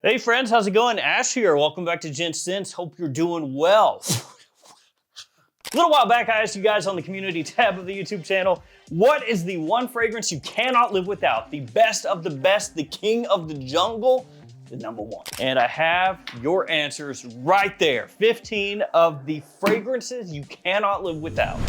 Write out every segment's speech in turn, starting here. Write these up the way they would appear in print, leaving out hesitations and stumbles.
Hey friends, how's it going? Ash here. Welcome back to Gents. Hope you're doing well. A little while back, I asked you guys on the community tab of the YouTube channel, what is the one fragrance you cannot live without? The best of the best, the king of the jungle, the number one. And I have your answers right there. 15 of the fragrances you cannot live without.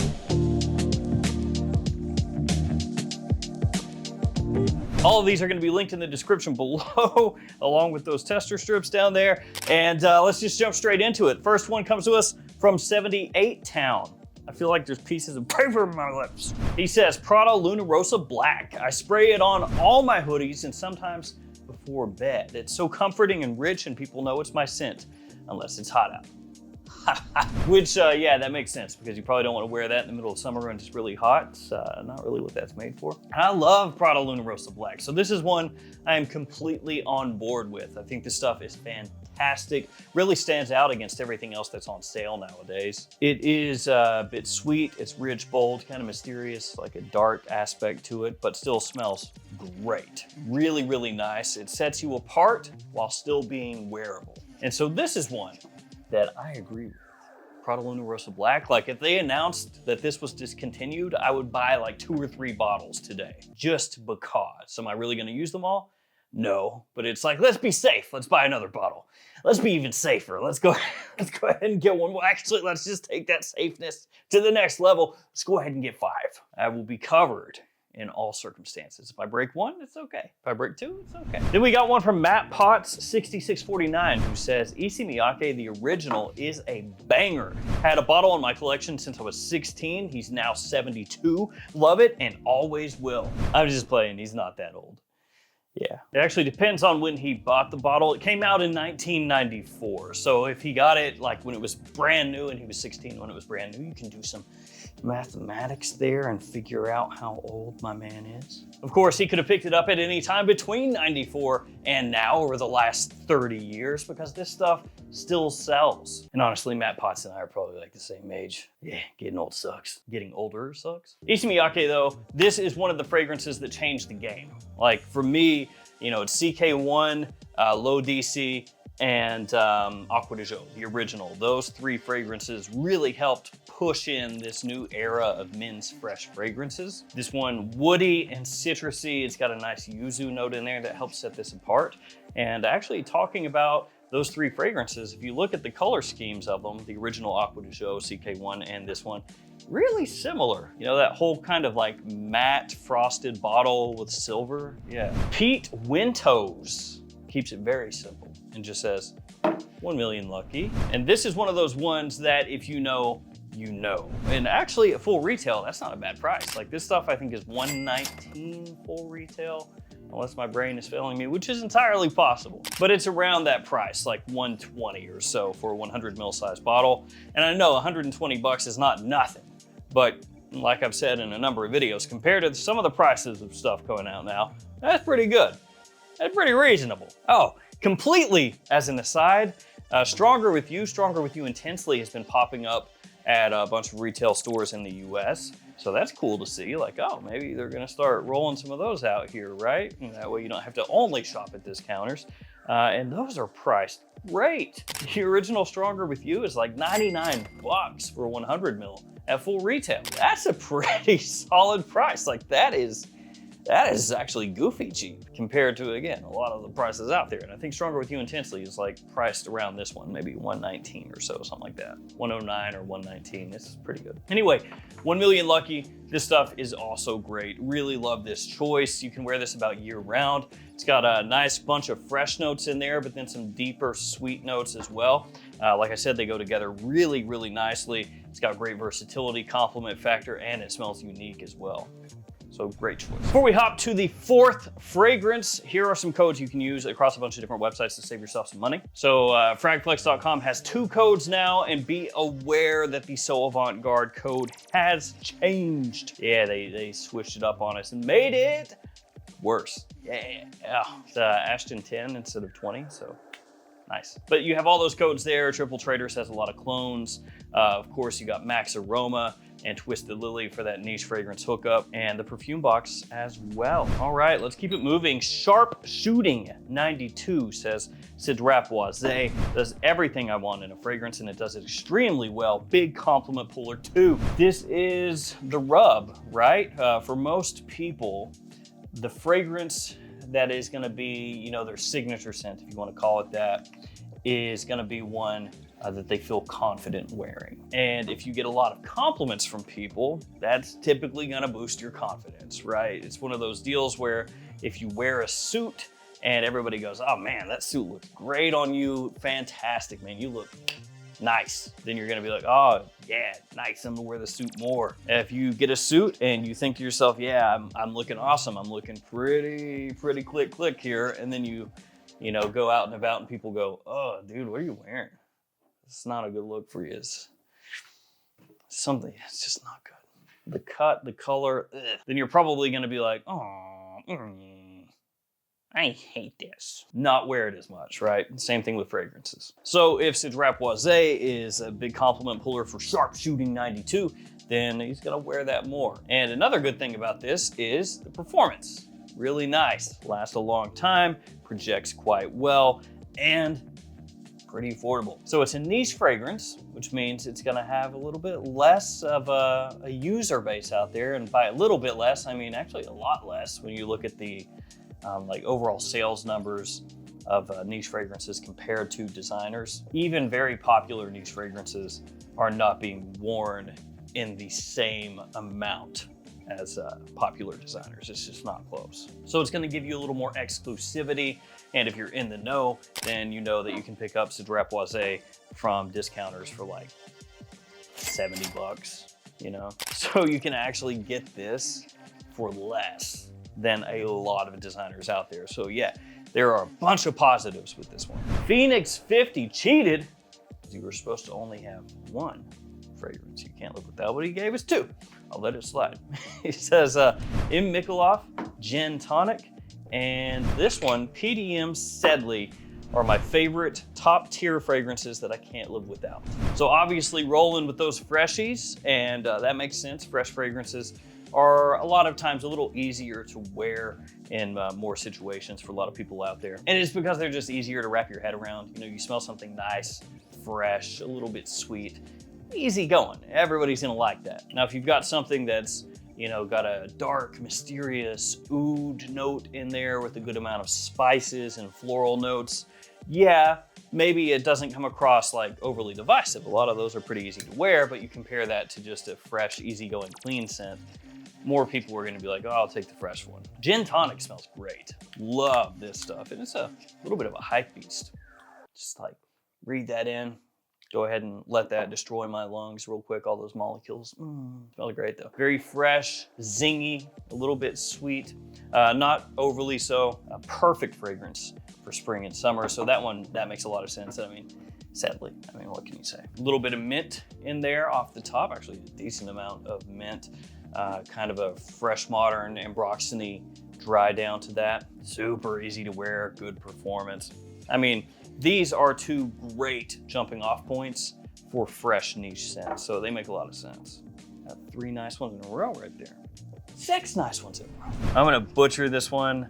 All of these are gonna be linked in the description below, along with those tester strips down there. And let's just jump straight into it. First one comes to us from 78 Town. I feel like there's pieces of paper in my lips. He says, Prada Lunar Rosa Black. I spray it on all my hoodies and sometimes before bed. It's so comforting and rich and people know it's my scent, unless it's hot out. Which, yeah, that makes sense because you probably don't want to wear that in the middle of summer when it's really hot. It's not really what that's made for. I love Prada Lunar Rosa Black. So this is one I am completely on board with. I think this stuff is fantastic. Really stands out against everything else that's on sale nowadays. It is a bit sweet. It's rich, bold, kind of mysterious, like a dark aspect to it, but still smells great. Really, really nice. It sets you apart while still being wearable. And so this is one that I agree with. Prada Lunar Rosa Black. Like if they announced that this was discontinued, I would buy like 2 or 3 bottles today, just because. Am I really gonna use them all? No, but it's like, let's be safe. Let's buy another bottle. Let's be even safer. Let's go ahead and get one. Well, actually, let's just take that safeness to the next level. Let's go ahead and get 5. I will be covered in all circumstances. If I break 1, it's okay. If I break 2, it's okay. Then we got one from Matt Potts 6649 who says, Issey Miyake, the original, is a banger. Had a bottle in my collection since I was 16. He's now 72. Love it and always will. I'm just playing, he's not that old. Yeah, it actually depends on when he bought the bottle. It came out in 1994. So if he got it like when it was brand new and he was 16 when it was brand new, you can do some mathematics there and figure out how old my man is. Of course, he could have picked it up at any time between 94 and now over the last 30 years because this stuff still sells. And honestly, Matt Potts and I are probably like the same age. Yeah, getting old sucks. Getting older sucks. Issey Miyake though, this is one of the fragrances that changed the game. Like for me, you know, it's CK1, Low DC, and Acqua di Gio, the original. Those 3 fragrances really helped push in this new era of men's fresh fragrances. This one, woody and citrusy. It's got a nice yuzu note in there that helps set this apart. And actually talking about those 3 fragrances, if you look at the color schemes of them, the original Acqua di Gio, CK1, and this one, really similar. You know, that whole kind of like matte frosted bottle with silver. Yeah. Pete Wintos keeps it very simple and just says 1 million lucky. And this is one of those ones that if you know, you know. And actually at full retail, that's not a bad price. Like this stuff I think is $119 full retail, unless my brain is failing me, which is entirely possible. But it's around that price, like $120 or so for a 100 ml size bottle. And I know 120 bucks is not nothing, but like I've said in a number of videos, compared to some of the prices of stuff going out now, that's pretty good. That's pretty reasonable. Oh, completely as an aside, Stronger With You Intensely has been popping up at a bunch of retail stores in the US. So that's cool to see, like, oh, maybe they're gonna start rolling some of those out here, right? And that way you don't have to only shop at discounters. And those are priced great. The original Stronger With You is like 99 bucks for 100 ml at full retail. That's a pretty solid price. Like that is actually goofy cheap compared to, again, a lot of the prices out there. And I think Stronger With You Intensely is like priced around this one, maybe 119 or so, something like that. 109 or 119, this is pretty good. Anyway, 1 million lucky. This stuff is also great. Really love this choice. You can wear this about year round. It's got a nice bunch of fresh notes in there, but then some deeper sweet notes as well. Like I said, they go together really, really nicely. It's got great versatility, compliment factor, and it smells unique as well. So great choice. Before we hop to the 4th fragrance, here are some codes you can use across a bunch of different websites to save yourself some money. So fragflex.com has 2 codes now, and be aware that the So Avant-Garde code has changed. Yeah, they switched it up on us and made it worse. Yeah, it's Ashton 10 instead of 20, so Nice. But you have all those codes there. Triple Traders has a lot of clones. Of course, you got Max Aroma and Twisted Lily for that niche fragrance hookup, and the perfume box as well. All right, let's keep it moving. Sharp Shooting 92 says, Sidrap does everything I want in a fragrance, and it does it extremely well. Big compliment puller too. This is the rub, right? For most people, the fragrance that is gonna be, their signature scent, if you wanna call it that, is gonna be one that they feel confident wearing. And if you get a lot of compliments from people, that's typically gonna boost your confidence, right? It's one of those deals where if you wear a suit and everybody goes, oh man, that suit looks great on you, fantastic, man, you look nice. Then you're gonna be like, oh yeah, nice, I'm gonna wear the suit more. If you get a suit and you think to yourself, yeah, I'm looking awesome, I'm looking pretty click here, and then you go out and about and people go, oh dude, what are you wearing? It's not a good look for you. It's just not good. The cut, the color, then you're probably gonna be like, oh, I hate this. Not wear it as much, right? Same thing with fragrances. So if Sidrap is a big compliment puller for Sharp Shooting 92, then he's gonna wear that more. And another good thing about this is the performance. Really nice, lasts a long time, projects quite well, and pretty affordable. So it's a niche fragrance, which means it's gonna have a little bit less of a user base out there. And by a little bit less, I mean actually a lot less when you look at the overall sales numbers of niche fragrances compared to designers. Even very popular niche fragrances are not being worn in the same amount as popular designers. It's just not close. So it's gonna give you a little more exclusivity. And if you're in the know, then you know that you can pick up Sidrap from discounters for like 70 bucks, So you can actually get this for less than a lot of designers out there. So yeah, there are a bunch of positives with this one. Phoenix 50 cheated. You were supposed to only have one fragrance. You can't live without, but he gave us two. I'll let it slide. He says, M. Michelob, Gin Tonic, and this one, PDM Sedley, are my favorite top tier fragrances that I can't live without. So obviously rolling with those freshies, and that makes sense. Fresh fragrances are a lot of times a little easier to wear in more situations for a lot of people out there. And it's because they're just easier to wrap your head around. You smell something nice, fresh, a little bit sweet, easy going. Everybody's gonna like that. Now, if you've got something that's, got a dark, mysterious oud note in there with a good amount of spices and floral notes, yeah, maybe it doesn't come across like overly divisive. A lot of those are pretty easy to wear, but you compare that to just a fresh, easygoing, clean scent, more people are gonna be like, oh, I'll take the fresh one. Gin Tonic smells great. Love this stuff. And it's a little bit of a hype beast. Just like breathe that in. Go ahead and let that destroy my lungs real quick, all those molecules. Smells great though. Very fresh, zingy, a little bit sweet, not overly so. A perfect fragrance for spring and summer. So that makes a lot of sense. Sadly, what can you say? A little bit of mint in there off the top, actually a decent amount of mint. Kind of a fresh, modern Ambroxany dry down to that. Super easy to wear, good performance. These are two great jumping off points for fresh niche scents, so they make a lot of sense. Got 3 nice ones in a row right there. 6 nice ones in a row. I'm gonna butcher this one.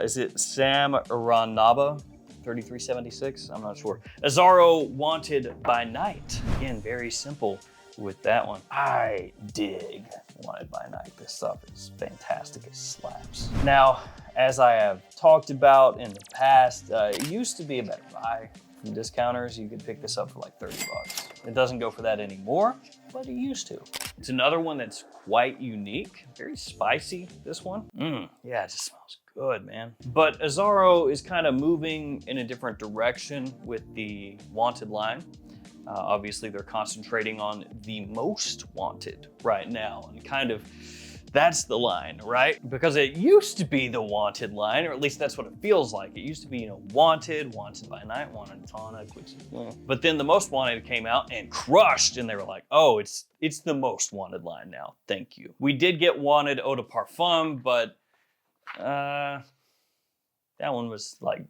Is it Sam Ranaba? 3376, I'm not sure. Azaro Wanted by Night. Again, very simple with that one. I dig Wanted by Night. This stuff is fantastic, it slaps. Now, as I have talked about in the past, it used to be a better buy from discounters. You could pick this up for like 30 bucks. It doesn't go for that anymore, but it used to. It's another one that's quite unique, very spicy, this one. Yeah, it just smells good, man. But Azaro is kind of moving in a different direction with the Wanted line. Obviously, they're concentrating on the most wanted right now, and kind of that's the line, right? Because it used to be the Wanted line, or at least that's what it feels like. It used to be, Wanted by Night, Wanted Tonic, which is, But then the Most Wanted came out and crushed, and they were like, oh, it's the Most Wanted line now. Thank you. We did get Wanted Eau de Parfum, but that one was like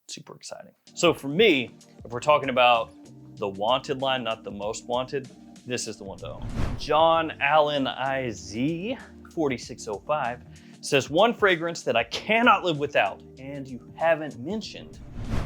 super exciting. So for me, if we're talking about the wanted line, not the most wanted, this is the one to own. John Allen IZ 4605 says, one fragrance that I cannot live without, and you haven't mentioned,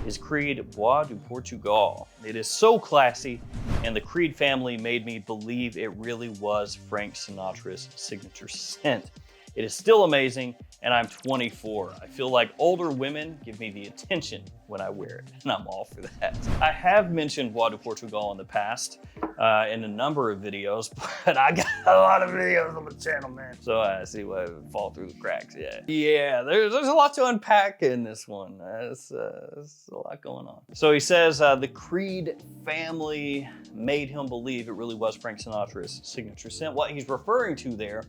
is Creed Bois de Portugal. It is so classy, and the Creed family made me believe it really was Frank Sinatra's signature scent. It is still amazing, and I'm 24. I feel like older women give me the attention when I wear it, and I'm all for that. I have mentioned Bois de Portugal in the past in a number of videos, but I got a lot of videos on the channel, man. So I see why it would fall through the cracks, yeah. There's a lot to unpack in this one. There's a lot going on. So he says the Creed family made him believe it really was Frank Sinatra's signature scent. What he's referring to there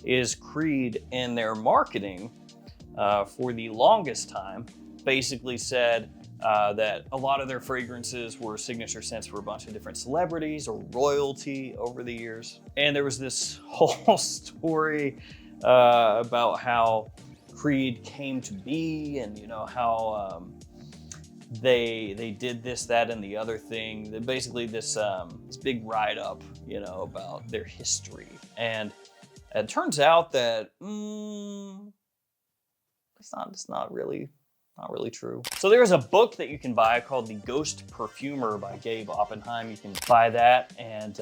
is Creed in their marketing for the longest time basically said that a lot of their fragrances were signature scents for a bunch of different celebrities or royalty over the years. And there was this whole story about how Creed came to be, and how they did this, that, and the other thing. Basically this big write-up, about their history. And it turns out that it's not really true. So there's a book that you can buy called The Ghost Perfumer by Gabe Oppenheim. You can buy that, and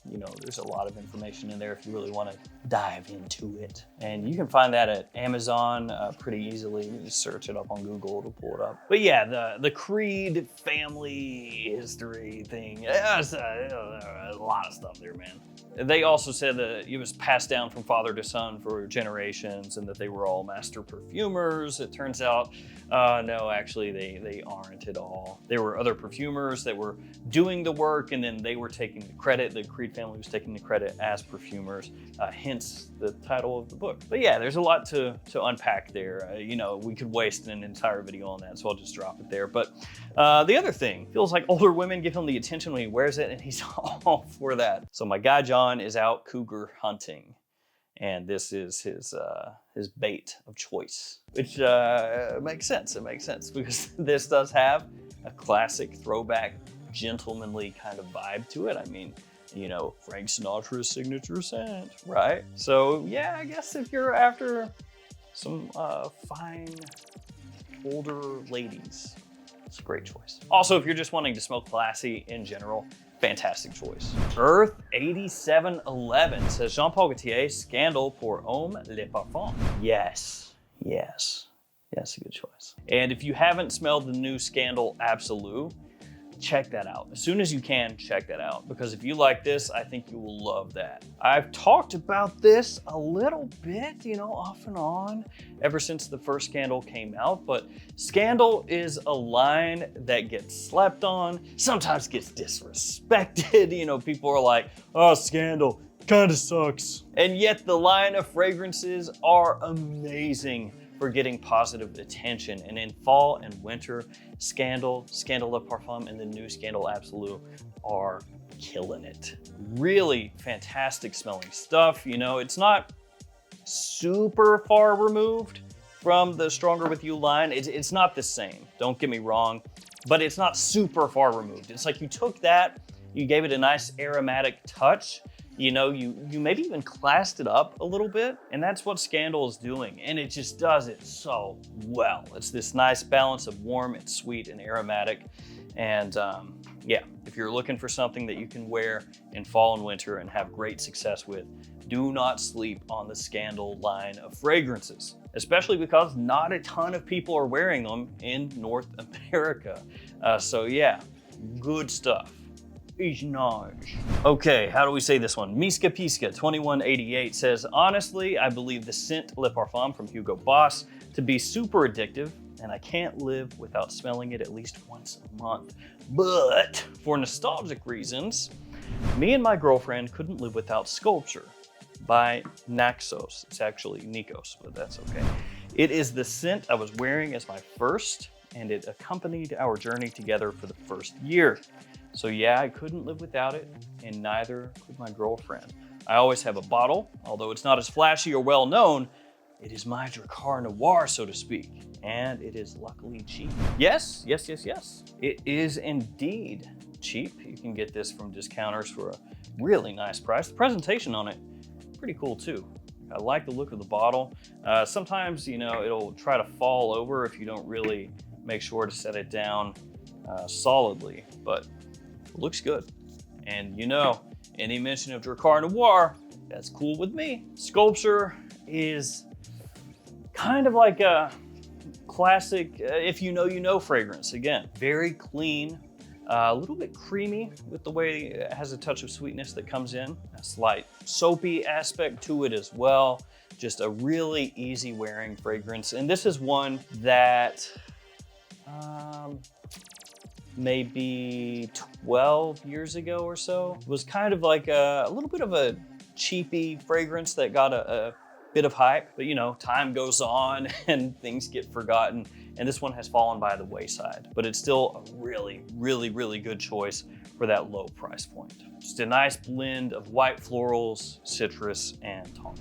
there's a lot of information in there if you really want to dive into it. And you can find that at Amazon pretty easily. You just search it up on Google to pull it up. But yeah, the Creed family history thing, there's a lot of stuff there, man. They also said that it was passed down from father to son for generations, and that they were all master perfumers. It turns out, no, actually they aren't at all. There were other perfumers that were doing the work, and then they were taking the credit. The Creed family was taking the credit as perfumers, hence the title of the book. But yeah, there's a lot to unpack there. We could waste an entire video on that, so I'll just drop it there. But the other thing, feels like older women give him the attention when he wears it, and he's all for that. So my guy John is out cougar hunting, and this is his bait of choice, which makes sense. It makes sense because this does have a classic throwback, gentlemanly kind of vibe to it. I mean, Frank Sinatra's signature scent, right? So yeah, I guess if you're after some fine older ladies, it's a great choice. Also, if you're just wanting to smell classy in general, fantastic choice. Earth 8711 says, Jean-Paul Gaultier, Scandal pour Ombre Leather Parfum. Yes, a good choice. And if you haven't smelled the new Scandal Absolute, check that out. As soon as you can, check that out. Because if you like this, I think you will love that. I've talked about this a little bit, off and on, ever since the first Scandal came out. But Scandal is a line that gets slept on, sometimes gets disrespected. People are like, oh, Scandal kinda sucks. And yet the line of fragrances are amazing for getting positive attention. And in fall and winter, Scandal Le Parfum, and the new Scandal Absolute are killing it. Really fantastic smelling stuff. It's not super far removed from the Stronger With You line. It's not the same, don't get me wrong, but it's not super far removed. It's like you took that, you gave it a nice aromatic touch, you maybe even classed it up a little bit, and that's what Scandal is doing, and it just does it so well. It's this nice balance of warm and sweet and aromatic, and yeah, if you're looking for something that you can wear in fall and winter and have great success with, do not sleep on the Scandal line of fragrances, especially because not a ton of people are wearing them in North America. So yeah, good stuff. Okay, how do we say this one? Miska Piska 2188 says, honestly, I believe the scent Le Parfum from Hugo Boss to be super addictive, and I can't live without smelling it at least once a month. But for nostalgic reasons, me and my girlfriend couldn't live without Sculpture by Naxos. It's actually Nikos, but that's okay. It is the scent I was wearing as my first, and it accompanied our journey together for the first year. So yeah, I couldn't live without it, and neither could my girlfriend. I always have a bottle, although it's not as flashy or well known, It is my Drakkar Noir, so to speak, and it is luckily cheap. Yes, yes, yes, yes. It is indeed cheap. You can get this from discounters for a really nice price. The presentation on it, pretty cool too. I like the look of the bottle. Sometimes, you know, it'll try to fall over if you don't really make sure to set it down solidly, but it looks good. And you know, any mention of Drakkar Noir, that's cool with me. Sculpture is kind of like a classic, if you know fragrance. Again, very clean, a little bit creamy with the way it has a touch of sweetness that comes in. A slight soapy aspect to it as well. Just a really easy wearing fragrance. And this is one that maybe 12 years ago or so was kind of like a little bit of a cheapy fragrance that got a bit of hype, but you know, time goes on and things get forgotten, and this one has fallen by the wayside, but it's still a really, really, really good choice for that low price point. Just a nice blend of white florals, citrus, and Tom.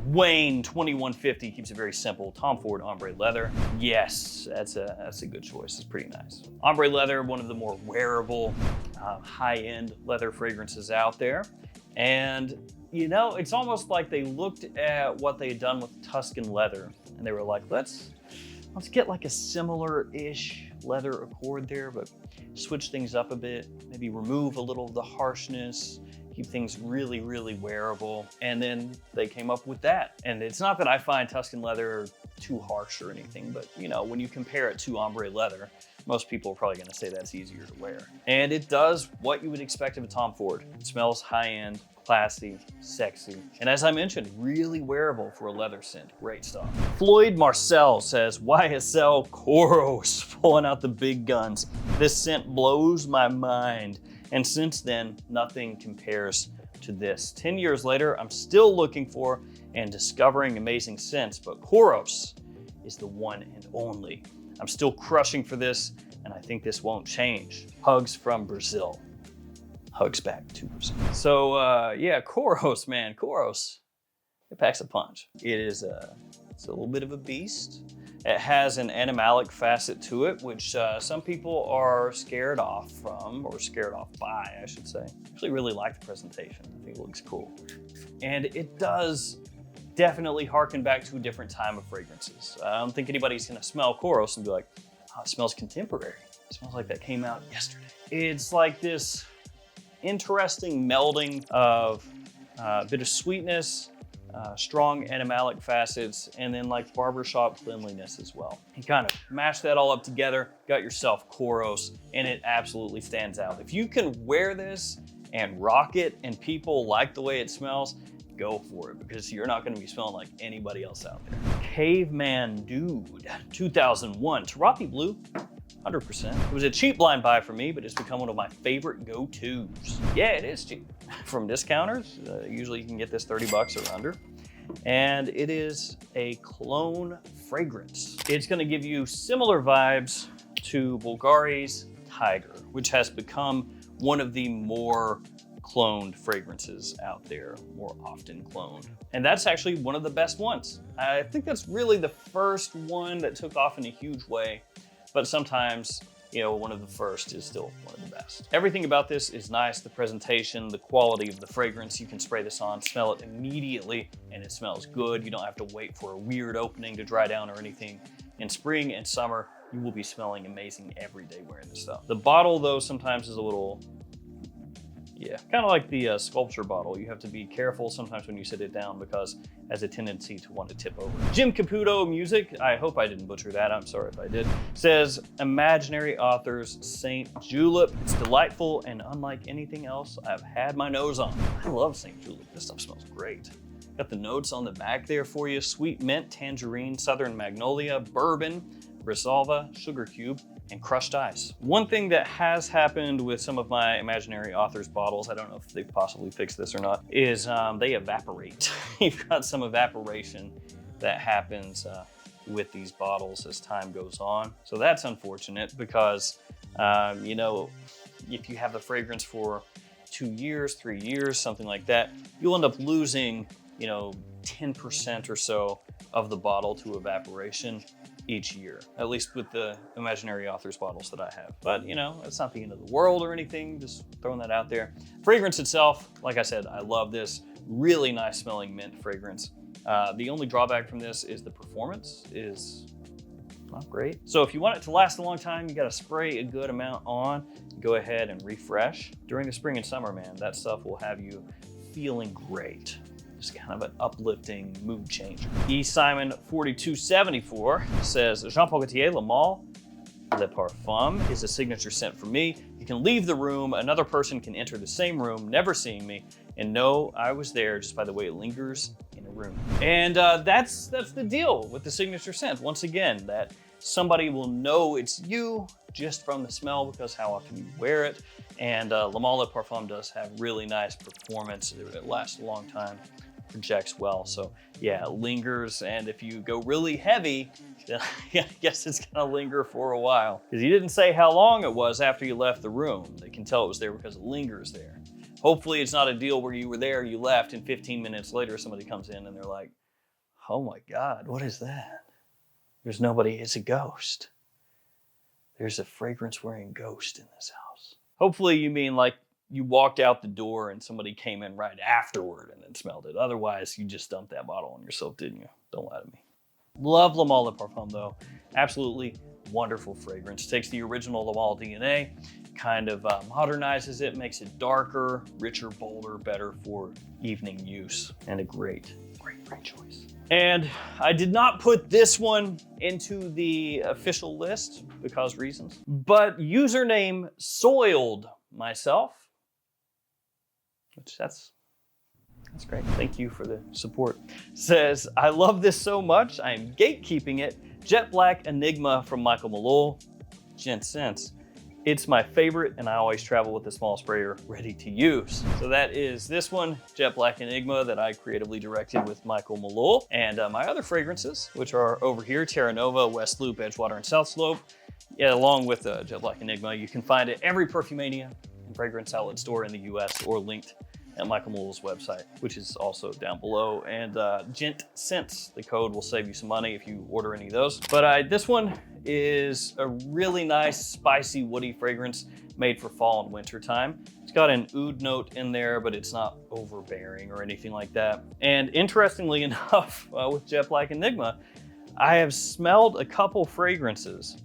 Wayne 2150 keeps it very simple. Tom Ford Ombre Leather. Yes, that's a good choice. It's pretty nice. Ombre Leather, one of the more wearable, high-end leather fragrances out there. And you know, it's almost like they looked at what they had done with Tuscan leather and they were like, let's get like a similar-ish leather accord there, but switch things up a bit, maybe remove a little of the harshness, keep things really, really wearable. And then they came up with that. And it's not that I find Tuscan leather too harsh or anything, but you know, when you compare it to Ombre Leather, most people are probably gonna say that's easier to wear. And it does what you would expect of a Tom Ford. It smells high-end, classy, sexy, and as I mentioned, really wearable for a leather scent. Great stuff. Floyd Marcel says, YSL Koros, pulling out the big guns. This scent blows my mind. And since then, nothing compares to this. 10 years later, I'm still looking for and discovering amazing scents, but Koros is the one and only. I'm still crushing for this, and I think this won't change. Hugs from Brazil. Hugs back to Brazil. So yeah, Koros, man, Koros, it packs a punch. It's a little bit of a beast. It has an animalic facet to it, which some people are scared off from, or scared off by, I should say. I actually really like the presentation. I think it looks cool. And it does definitely harken back to a different time of fragrances. I don't think anybody's gonna smell Koros and be like, oh, it smells contemporary. It smells like that came out yesterday. It's like this interesting melding of a bit of sweetness, strong animalic facets, and then like barbershop cleanliness as well. You kind of mash that all up together, got yourself Koros, and it absolutely stands out. If you can wear this and rock it and people like the way it smells, go for it, because you're not going to be smelling like anybody else out there. Caveman Dude, 2001, Tarapi Blue, 100%. It was a cheap blind buy for me, but it's become one of my favorite go-tos. Yeah, it is cheap. From discounters, usually you can get this 30 bucks or under. And it is a cologne fragrance. It's gonna give you similar vibes to Bulgari's Tiger, which has become one of the more cloned fragrances out there, more often cloned. And that's actually one of the best ones. I think that's really the first one that took off in a huge way, but sometimes, you know, one of the first is still one of the best. Everything about this is nice, the presentation, the quality of the fragrance. You can spray this on, smell it immediately, and it smells good. You don't have to wait for a weird opening to dry down or anything. In spring and summer, you will be smelling amazing every day wearing this stuff. The bottle, though, sometimes is a little, yeah, kind of like the sculpture bottle. You have to be careful sometimes when you sit it down because it has a tendency to want to tip over. Jim Caputo Music, I hope I didn't butcher that, I'm sorry if I did, says, Imaginary Authors St. Julep. It's delightful and unlike anything else I've had my nose on. I love St. Julep, this stuff smells great. Got the notes on the back there for you. Sweet mint, tangerine, southern magnolia, bourbon, Resolva, sugar cube, and crushed ice. One thing that has happened with some of my Imaginary Authors bottles, I don't know if they've possibly fixed this or not, is they evaporate. You've got some evaporation that happens with these bottles as time goes on. So that's unfortunate because, you know, if you have the fragrance for 2 years, 3 years, something like that, you'll end up losing, you know, 10% or so of the bottle to evaporation each year, at least with the Imaginary Authors bottles that I have. But you know, it's not the end of the world or anything, just throwing that out there. Fragrance itself, like I said, I love this. Really nice smelling mint fragrance. The only drawback from this is the performance is not great. So if you want it to last a long time, you gotta spray a good amount on, go ahead and refresh. During the spring and summer, man, that stuff will have you feeling great. Just kind of an uplifting mood changer. E. Simon 4274 says, Jean-Paul Gaultier Le Male Le Parfum is a signature scent for me. You can leave the room, another person can enter the same room, never seeing me, and know I was there just by the way it lingers in a room. And that's the deal with the signature scent. Once again, that somebody will know it's you just from the smell because how often you wear it. And Le Male Le Parfum does have really nice performance. It lasts a long time, projects well. So yeah, it lingers. And if you go really heavy, then I guess it's gonna linger for a while. Because you didn't say how long it was after you left the room. They can tell it was there because it lingers there. Hopefully it's not a deal where you were there, you left, and 15 minutes later somebody comes in and they're like, oh my God, what is that? There's nobody, it's a ghost. There's a fragrance wearing ghost in this house. Hopefully you mean like you walked out the door and somebody came in right afterward and then smelled it. Otherwise, you just dumped that bottle on yourself, didn't you? Don't lie to me. Love Le Male Le Parfum though. Absolutely wonderful fragrance. Takes the original Le Male DNA, kind of modernizes it, makes it darker, richer, bolder, better for evening use. And a great choice. And I did not put this one into the official list because reasons, but username Soiled Myself, which that's great. Thank you for the support. Says, I love this so much, I am gatekeeping it. Jet Black Enigma from Michael Malone. Gents. It's my favorite, and I always travel with a small sprayer ready to use. So that is this one, Jet Black Enigma, that I creatively directed with Michael Malone. And my other fragrances, which are over here, Terra Nova, West Loop, Edgewater, and South Slope. Yeah, along with Jet Black Enigma, you can find it every Perfumania and fragrance outlet store in the US or linked at Michael Malone's website, which is also down below. And Gents, the code will save you some money if you order any of those. But this one is a really nice, spicy, woody fragrance made for fall and winter time. It's got an oud note in there, but it's not overbearing or anything like that. And interestingly enough, with Jet Black Enigma, I have smelled a couple fragrances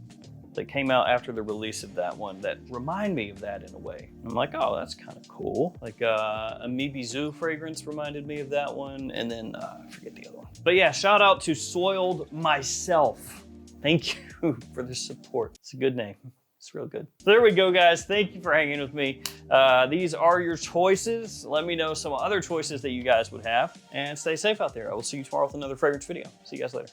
that came out after the release of that one that remind me of that in a way. I'm like, oh, that's kind of cool. Like a Mibizou fragrance reminded me of that one. And then I forget the other one. But yeah, shout out to Soiled Myself. Thank you for the support. It's a good name. It's real good. So there we go, guys. Thank you for hanging with me. These are your choices. Let me know some other choices that you guys would have. And stay safe out there. I will see you tomorrow with another fragrance video. See you guys later.